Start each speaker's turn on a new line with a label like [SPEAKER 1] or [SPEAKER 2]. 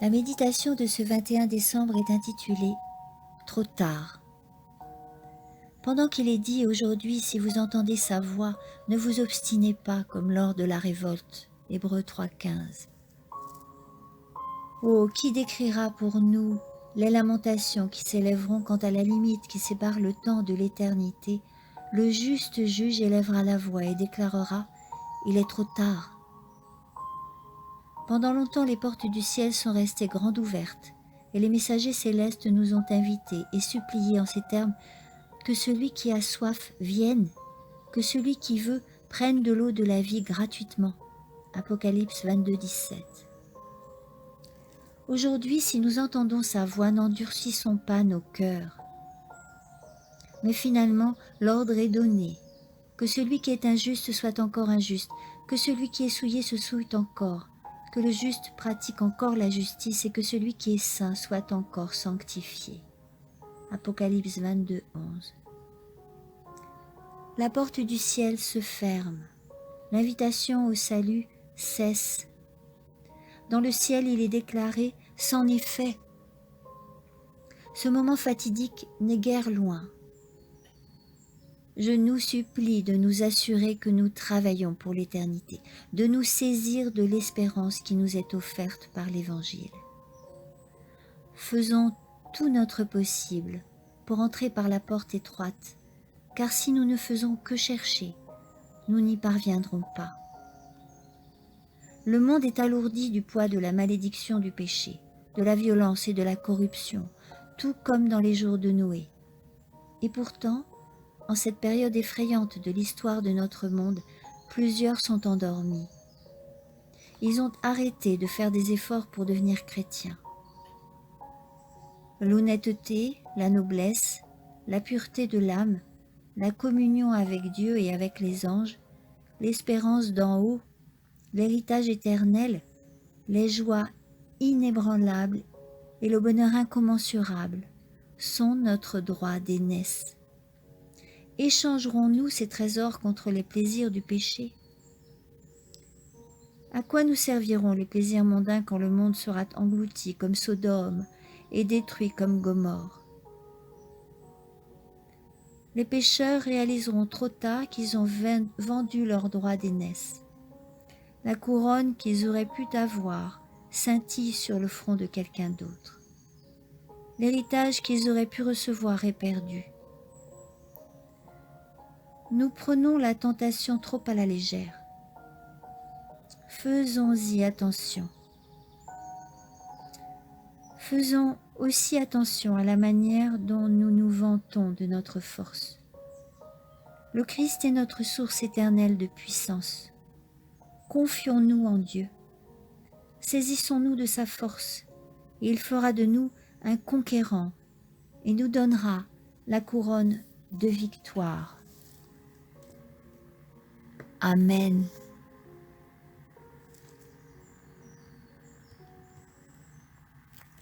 [SPEAKER 1] La méditation de ce 21 décembre est intitulée « Trop tard ». Pendant qu'il est dit aujourd'hui, si vous entendez sa voix, ne vous obstinez pas comme lors de la révolte. Hébreux 3,15. Oh, qui décrira pour nous les lamentations qui s'élèveront quant à la limite qui sépare le temps de l'éternité? Le juste juge élèvera la voix et déclarera « Il est trop tard ». Pendant longtemps, les portes du ciel sont restées grandes ouvertes, et les messagers célestes nous ont invités et suppliés en ces termes que celui qui a soif vienne, que celui qui veut prenne de l'eau de la vie gratuitement. Apocalypse 22, 17. Aujourd'hui, si nous entendons sa voix, n'endurcissons pas nos cœurs. Mais finalement, l'ordre est donné, que celui qui est injuste soit encore injuste, que celui qui est souillé se souille encore, que le juste pratique encore la justice et que celui qui est saint soit encore sanctifié. Apocalypse 22, 11. La porte du ciel se ferme, l'invitation au salut cesse. Dans le ciel, il est déclaré « c'en est fait ». Ce moment fatidique n'est guère loin. Je nous supplie de nous assurer que nous travaillons pour l'éternité, de nous saisir de l'espérance qui nous est offerte par l'Évangile. Faisons tout notre possible pour entrer par la porte étroite, car si nous ne faisons que chercher, nous n'y parviendrons pas. Le monde est alourdi du poids de la malédiction du péché, de la violence et de la corruption, tout comme dans les jours de Noé. Et pourtant, en cette période effrayante de l'histoire de notre monde, plusieurs sont endormis. Ils ont arrêté de faire des efforts pour devenir chrétiens. L'honnêteté, la noblesse, la pureté de l'âme, la communion avec Dieu et avec les anges, l'espérance d'en haut, l'héritage éternel, les joies inébranlables et le bonheur incommensurable sont notre droit d'aînesse. Échangerons-nous ces trésors contre les plaisirs du péché? À quoi nous serviront les plaisirs mondains quand le monde sera englouti comme Sodome et détruit comme Gomorrhe? Les pécheurs réaliseront trop tard qu'ils ont vendu leur droit d'aînesse. La couronne qu'ils auraient pu avoir scintille sur le front de quelqu'un d'autre. L'héritage qu'ils auraient pu recevoir est perdu. Nous prenons la tentation trop à la légère. Faisons-y attention. Faisons aussi attention à la manière dont nous nous vantons de notre force. Le Christ est notre source éternelle de puissance. Confions-nous en Dieu. Saisissons-nous de sa force, et il fera de nous un conquérant et nous donnera la couronne de victoire. Amen.